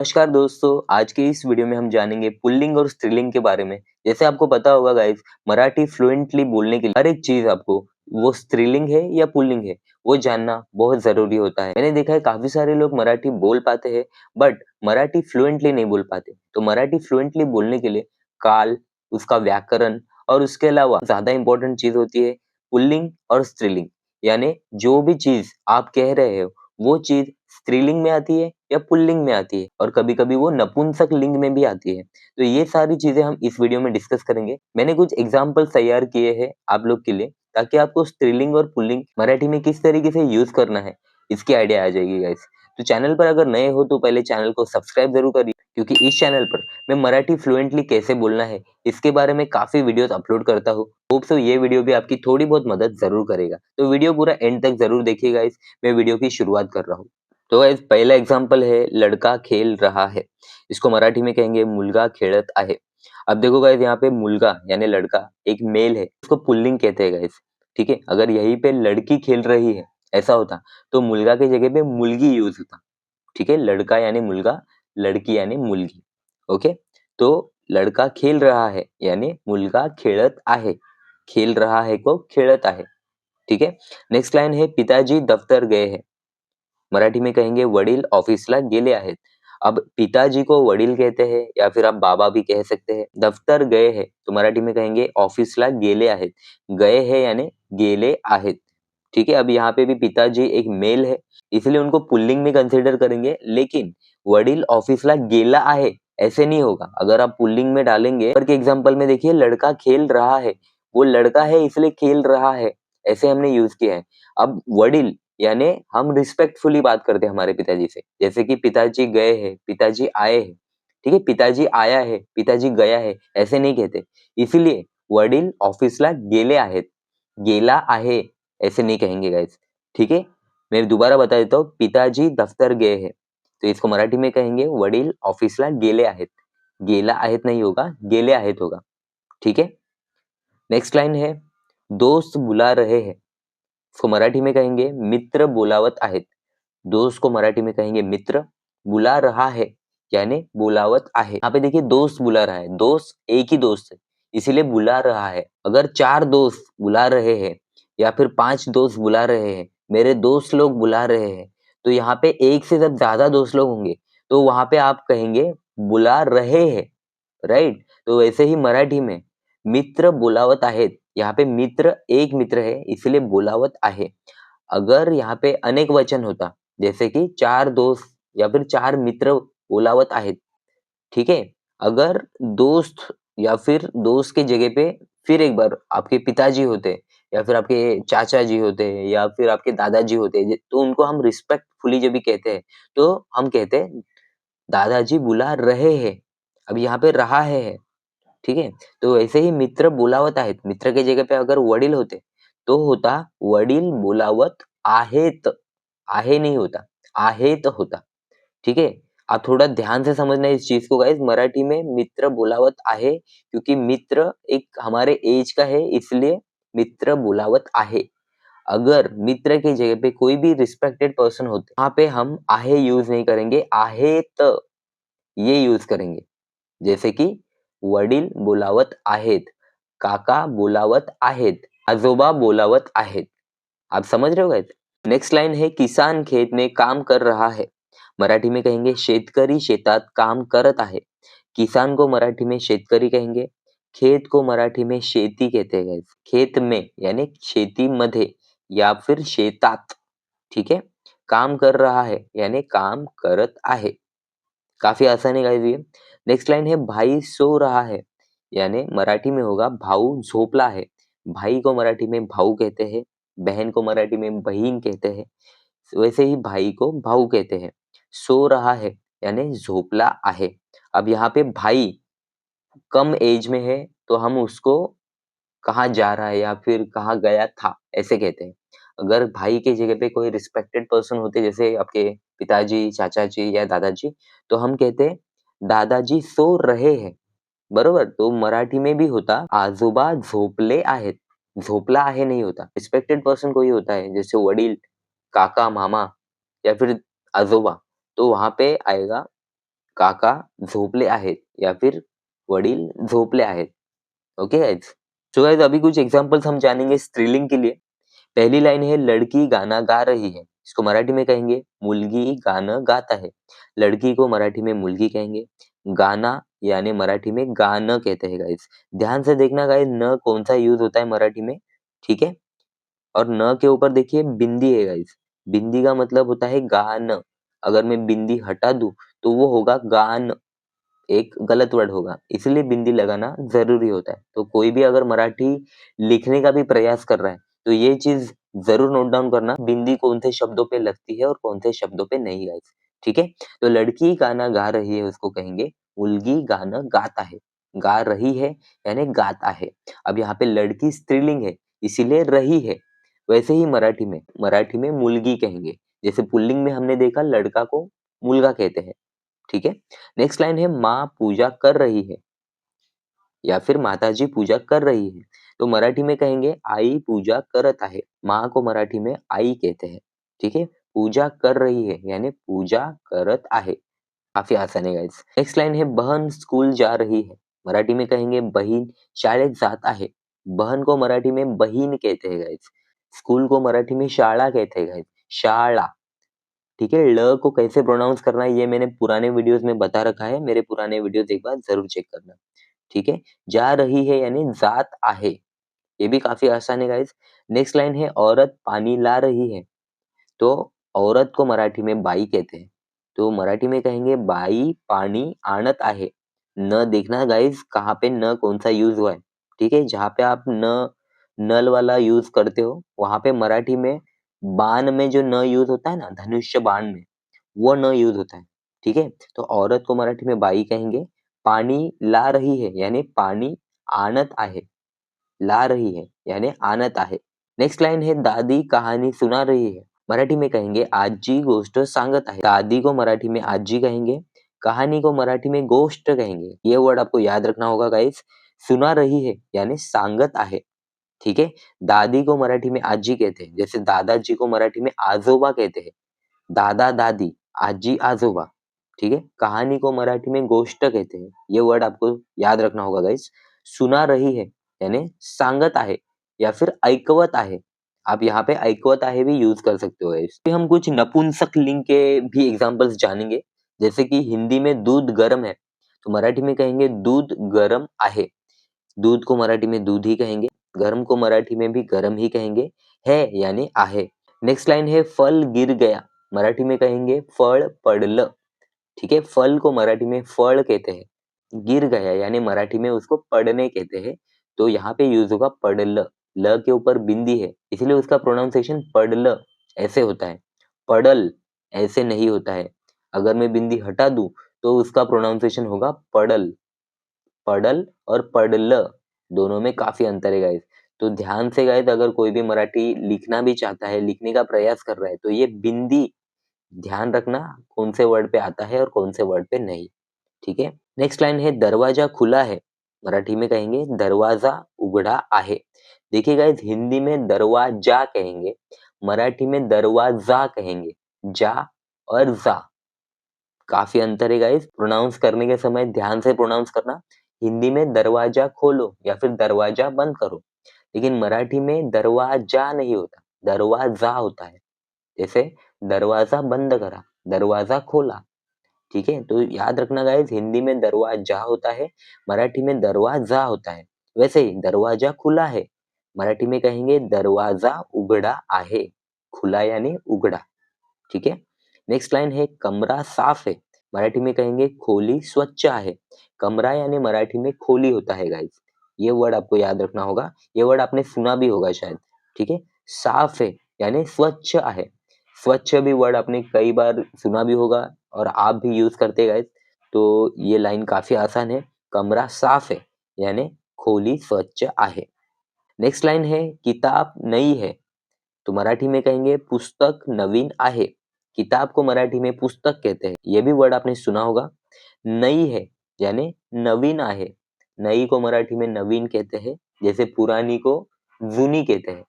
नमस्कार दोस्तों, आज के इस वीडियो में हम जानेंगे पुल्लिंग और स्त्रीलिंग के बारे में। जैसे आपको पता होगा गाइस, मराठी फ्लुएंटली बोलने के लिए हर एक चीज आपको वो स्त्रीलिंग है या पुल्लिंग है वो जानना बहुत जरूरी होता है। मैंने देखा है काफी सारे लोग मराठी बोल पाते हैं बट मराठी फ्लुएंटली नहीं बोल पाते। तो मराठी फ्लुएंटली बोलने के लिए काल, उसका व्याकरण और उसके अलावा ज्यादा इंपॉर्टेंट चीज होती है पुल्लिंग और स्त्रीलिंग। यानी जो भी चीज आप कह रहे हो वो चीज स्त्रीलिंग में आती है या पुल्लिंग में आती है और कभी कभी वो नपुंसक लिंग में भी आती है। तो ये सारी चीजें हम इस वीडियो में डिस्कस करेंगे। मैंने कुछ एग्जाम्पल तैयार किए हैं आप लोग के लिए ताकि आपको स्त्रीलिंग और पुल्लिंग मराठी में किस तरीके से यूज करना है इसकी आइडिया आ जाएगी गाइस। तो चैनल पर अगर नए हो तो पहले चैनल को सब्सक्राइब जरूर करिए, क्योंकि इस चैनल पर मैं मराठी फ्लुएंटली कैसे बोलना है इसके बारे में काफी वीडियोस अपलोड करता हूँ। होप सो ये वीडियो भी आपकी थोड़ी बहुत मदद जरूर करेगा। तो वीडियो पूरा एंड तक जरूर देखिएगा। इस मैं वीडियो की शुरुआत कर रहा हूँ। तो गाइस पहला एग्जांपल है लड़का खेल रहा है। इसको मराठी में कहेंगे मुलगा खेलत आहे। अब देखो गाइस, यहाँ पे मुलगा यानी लड़का एक मेल है, उसको पुल्लिंग कहते हैं गाइस। ठीक है, अगर यहीं पे लड़की खेल रही है ऐसा होता तो मुलगा की जगह पे मुलगी यूज होता। ठीक है, लड़का यानी मुलगा, लड़की यानी मुलगी। ओके, तो लड़का खेल रहा है यानी मुलगा खेलत आहे। खेल रहा है को खेलत आहे। ठीक है, नेक्स्ट लाइन है पिताजी दफ्तर गए हैं। मराठी में कहेंगे वडील ऑफिसला गेले आहेत। अब पिताजी को वडील कहते हैं या फिर आप बाबा भी कह सकते हैं। दफ्तर गए हैं तो मराठी में कहेंगे ऑफिसला गेले आहेत। गए हैं यानी गेले आहेत। ठीक है, अब यहाँ पे भी पिताजी एक मेल है इसलिए उनको पुल्लिंग में कंसिडर करेंगे, लेकिन वडील ऑफिसला गेला आहे ऐसे नहीं होगा। अगर आप पुल्लिंग में डालेंगे, पर के एग्जाम्पल में देखिए लड़का खेल रहा है, वो लड़का है इसलिए खेल रहा है ऐसे हमने यूज किया है। अब वडील यानी हम रिस्पेक्टफुली बात करते हैं हमारे पिताजी से, जैसे कि पिताजी गए हैं, पिताजी आए हैं। ठीक है, पिताजी आया है, पिताजी गया है ऐसे नहीं कहते। इसीलिए वडील ऑफिसला गेले आहेत, गेला आहे ऐसे नहीं कहेंगे गाइस। ठीक है, मैं दोबारा बता देता हूँ, पिताजी दफ्तर गए हैं तो इसको मराठी में कहेंगे वडील ऑफिसला गेले आहेत। गेला आहेत नहीं होगा, गेले आहेत होगा। ठीक है, नेक्स्ट लाइन है दोस्त बुला रहे हैं। इसको मराठी में कहेंगे मित्र बोलावत आहेत। दोस्त को मराठी में कहेंगे मित्र, बुला रहा है यानी बुलावत आहे। यहाँ पे देखिए दोस्त बुला रहा है, दोस्त एक ही दोस्त है इसीलिए बुला रहा है। अगर 4 दोस्त बुला रहे हैं या फिर 5 दोस्त बुला रहे हैं, मेरे दोस्त लोग बुला रहे हैं, तो यहाँ पे एक से जब ज्यादा दोस्त लोग होंगे तो वहां पे आप कहेंगे बुला रहे हैं। राइट, तो वैसे ही मराठी में मित्र बोलावत आहेत, यहाँ पे मित्र एक मित्र है इसलिए बोलावत आहे। अगर यहाँ पे अनेक वचन होता, जैसे कि 4 दोस्त या फिर 4 मित्र बोलावत आहेत। ठीक है, अगर दोस्त या फिर दोस्त की जगह पे फिर एक बार आपके पिताजी होते या फिर आपके चाचा जी होते या फिर आपके दादाजी होते, तो उनको हम रिस्पेक्टफुली जब भी कहते हैं तो हम कहते हैं दादाजी बुला रहे हैं। अब यहाँ पे रहा है। ठीक है, तो वैसे ही मित्र बोलावत आहेत, मित्र की जगह पे अगर वडील होते तो होता वडील बोलावत आहेत। आहे नहीं होता, आहेत होता। ठीक है, आप थोड़ा ध्यान से समझना इस चीज को गाइस। मराठी में मित्र बोलावत आहे क्योंकि मित्र एक हमारे एज का है इसलिए मित्र बोलावत आहे। अगर मित्र की जगह पे कोई भी रिस्पेक्टेड पर्सन होते, वहां पे हम आहे यूज नहीं करेंगे, आहेत ये यूज करेंगे। जैसे कि वडील बोलावत आहेत, काका बोलावत आहेत, आजोबा बोलावत आहेत। आप समझ रहे हो गाइस। नेक्स्ट लाइन है किसान खेत में काम कर रहा है। मराठी में कहेंगे शेतकरी शेतात काम करत आहे। किसान को मराठी में शेतकरी कहेंगे, खेत को मराठी में शेती कहते हैं गाइस। खेत में यानी शेती मध्ये या फिर शेतात। ठीक है, काम कर रहा है यानी काम करत आहे। काफी आसान है गाइस ये। नेक्स्ट लाइन है भाई सो रहा है, यानी मराठी में होगा भाऊ झोपला है। भाई को मराठी में भाऊ कहते हैं, बहन को मराठी में बहीन कहते हैं, वैसे ही भाई को भाऊ कहते हैं। सो रहा है यानी झोपला आहे। अब यहाँ पे भाई कम एज में है तो हम उसको कहाँ जा रहा है या फिर कहाँ गया था ऐसे कहते हैं। अगर भाई की जगह पे कोई रिस्पेक्टेड पर्सन होते जैसे आपके पिताजी, चाचा जी या दादाजी, तो हम कहते हैं दादाजी सो रहे हैं। बरोबर, तो मराठी में भी होता आजोबा झोपले आहेत। झोपला आहे नहीं होता, रिस्पेक्टेड पर्सन कोई होता है जैसे वडील, काका, मामा या फिर आजोबा, तो वहां पे आएगा काका झोपले आहेत या फिर वडील झोपले आहेत। Okay guys. सो गाइज अभी कुछ एग्जांपल्स हम जानेंगे स्त्रीलिंग के लिए। पहली लाइन है लड़की गाना गा रही है। इसको मराठी में कहेंगे मुलगी गाणं गात आहे। लड़की को मराठी में मुलगी कहेंगे। गाना यानी मराठी में गाणं कहते हैं गाइज। ध्यान से देखना गाइज न कौन सा यूज होता है मराठी में, ठीक है। और न के ऊपर देखिए बिंदी है गाइज। बिंदी का मतलब होता है गान। अगर मैं बिंदी हटा दूं तो वो होगा गान, एक गलत वर्ड होगा, इसलिए बिंदी लगाना जरूरी होता है। तो कोई भी अगर मराठी लिखने का भी प्रयास कर रहा है तो ये चीज जरूर नोट डाउन करना, बिंदी कौन से शब्दों पे लगती है और कौन से शब्दों पे नहीं गाइस, ठीक है। तो लड़की गाना गा रही है उसको कहेंगे मुलगी गाना गाता है। गा रही है यानी गाता है। अब यहाँ पे लड़की स्त्रीलिंग है इसीलिए रही है। वैसे ही मराठी में मुलगी कहेंगे। जैसे पुल्लिंग में हमने देखा लड़का को मुलगा कहते हैं, ठीक है। नेक्स्ट लाइन है माँ पूजा कर रही है या फिर माताजी पूजा कर रही है। तो मराठी में कहेंगे आई पूजा करत आहे। माँ को मराठी में आई कहते हैं, ठीक है। पूजा कर रही है यानी पूजा करत आहे। काफी आसान है गाइस। नेक्स्ट लाइन है बहन स्कूल जा रही है। मराठी में कहेंगे बहीण शाळेत जात आहे। बहन को मराठी में बहीण कहते हैं गाइस। स्कूल को मराठी में शाळा कहते हैं गाइस, शाळा, ठीक है। ल को कैसे प्रोनाउंस करना है ये मैंने पुराने वीडियोस में बता रखा है, मेरे पुराने वीडियोस एक बार जरूर चेक करना, ठीक है। जा रही है यानी जात आहे, ये भी काफी आसान है गाइस। नेक्स्ट लाइन है औरत पानी ला रही है। तो औरत को मराठी में बाई कहते हैं। तो मराठी में कहेंगे बाई पानी आणत आहे। न देखना गाइस कहाँ पे न कौन सा यूज हुआ है, ठीक है। जहाँ पे आप न नल वाला यूज करते हो वहां पे मराठी में बाण में जो न यूज होता है ना, धनुष्य बाण में, वो न यूज होता है, ठीक है। तो औरत को मराठी में बाई कहेंगे। पानी ला रही है यानी पानी आणत आहे। ला रही है यानी आणत आहे। नेक्स्ट लाइन है दादी कहानी सुना रही है। मराठी में कहेंगे आजी गोष्ट सांगत आहे। दादी को मराठी में आजी कहेंगे। कहानी को मराठी में गोष्ट कहेंगे। ये वर्ड आपको याद रखना होगा गाइस। सुना रही है यानी सांगत आहे, ठीक है। दादी को मराठी में आजी कहते हैं। जैसे दादाजी को मराठी में आजोबा कहते हैं। दादा दादी, आजी आजोबा, ठीक है। कहानी को मराठी में गोष्ट कहते हैं। ये वर्ड आपको याद रखना होगा गाइस। सुना रही है यानी सांगत आहे या फिर ऐकवत आहे। आप यहाँ पे ऐकवत आहे भी यूज कर सकते हो गाइस। फिर हम कुछ नपुंसक लिंग के भी एग्जांपल्स जानेंगे। जैसे कि हिंदी में दूध गर्म है तो मराठी में कहेंगे दूध गरम आहे। दूध को मराठी में दूध ही कहेंगे। गर्म को मराठी में भी गर्म ही कहेंगे। है यानी आहे। नेक्स्ट लाइन है फल गिर गया। मराठी में कहेंगे फळ पडलं, ठीक है। फल को मराठी में फळ कहते हैं। गिर गया यानी मराठी में उसको पढ़ने कहते हैं। तो यहाँ पे यूज होगा पडलं। ल के ऊपर बिंदी है इसलिए उसका प्रोनाउंसिएशन पडलं ऐसे होता है। पडल ऐसे नहीं होता है। अगर मैं बिंदी हटा दूं तो उसका प्रोनाउंसिएशन होगा पडल। पडल और पडलं दोनों में काफी अंतर है गाइस। तो ध्यान से गाइस अगर कोई भी मराठी लिखना भी चाहता है, लिखने का प्रयास कर रहा है तो ये बिंदी ध्यान रखना कौन से वर्ड पे आता है और कौन से वर्ड पे नहीं, ठीक है। नेक्स्ट लाइन है दरवाजा खुला है। मराठी में कहेंगे दरवाजा उघडा आहे। देखिए गाइस हिंदी में दरवाजा कहेंगे, मराठी में दरवाजा कहेंगे। जा और जा काफी अंतर है गाइस। प्रोनाउंस करने के समय ध्यान से प्रोनाउंस करना। हिंदी में दरवाजा खोलो या फिर दरवाजा बंद करो, लेकिन मराठी में दरवाजा नहीं होता, दरवाजा होता है। जैसे दरवाजा बंद करा, दरवाजा खोला, ठीक है। तो याद रखना गाइस हिंदी में दरवाजा होता है, मराठी में दरवाजा होता है। वैसे ही दरवाजा खुला है, मराठी में कहेंगे दरवाजा उघडा आहे। खुला यानी उघडा, ठीक है। नेक्स्ट लाइन है कमरा साफ है। मराठी में कहेंगे खोली स्वच्छ आहे। कमरा यानी मराठी में खोली होता है गाइस। ये वर्ड आपको याद रखना होगा। ये वर्ड आपने सुना भी होगा शायद, ठीक है। साफ है यानी स्वच्छ आहे। स्वच्छ भी वर्ड आपने कई बार सुना भी होगा और आप भी यूज करते गाइस। तो ये लाइन काफी आसान है। कमरा साफ है यानी खोली स्वच्छ आहे। नेक्स्ट लाइन है किताब नई है। तो मराठी में कहेंगे पुस्तक नवीन आहे। किताब को मराठी में पुस्तक कहते हैं। ये भी वर्ड आपने सुना होगा। नई है यानी नवीन आहे। नई को मराठी में नवीन कहते हैं। जैसे पुरानी को जुनी कहते हैं,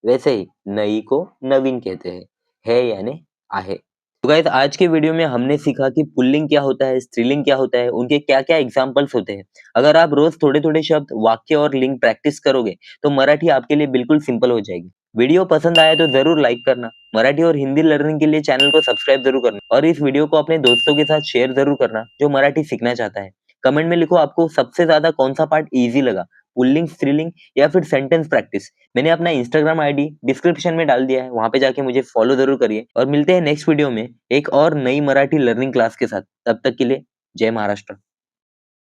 वैसे ही नई को नवीन कहते हैं। है यानी आहे। तो गाइस आज के वीडियो में हमने सीखा कि पुल्लिंग क्या होता है, स्त्रीलिंग क्या होता है, उनके क्या-क्या एग्जांपल्स होते हैं। अगर आप रोज थोड़े-थोड़े शब्द, वाक्य और लिंग प्रैक्टिस करोगे, तो मराठी आपके लिए बिल्कुल सिंपल हो जाएगी। वीडियो पसंद आया तो जरूर लाइक करना, मराठी और हिंदी लर्निंग के लिए चैनल को सब्सक्राइब जरूर करना और इस वीडियो को अपने दोस्तों के साथ शेयर जरूर करना जो मराठी सीखना चाहता है। कमेंट में लिखो आपको सबसे ज्यादा कौन सा पार्ट ईजी लगा, पुल्लिंग, स्त्रीलिंग या फिर सेंटेंस प्रैक्टिस। मैंने अपना इंस्टाग्राम आईडी डिस्क्रिप्शन में डाल दिया है, वहां पे जाके मुझे फॉलो जरूर करिए और मिलते हैं नेक्स्ट वीडियो में एक और नई मराठी लर्निंग क्लास के साथ। तब तक के लिए जय महाराष्ट्र।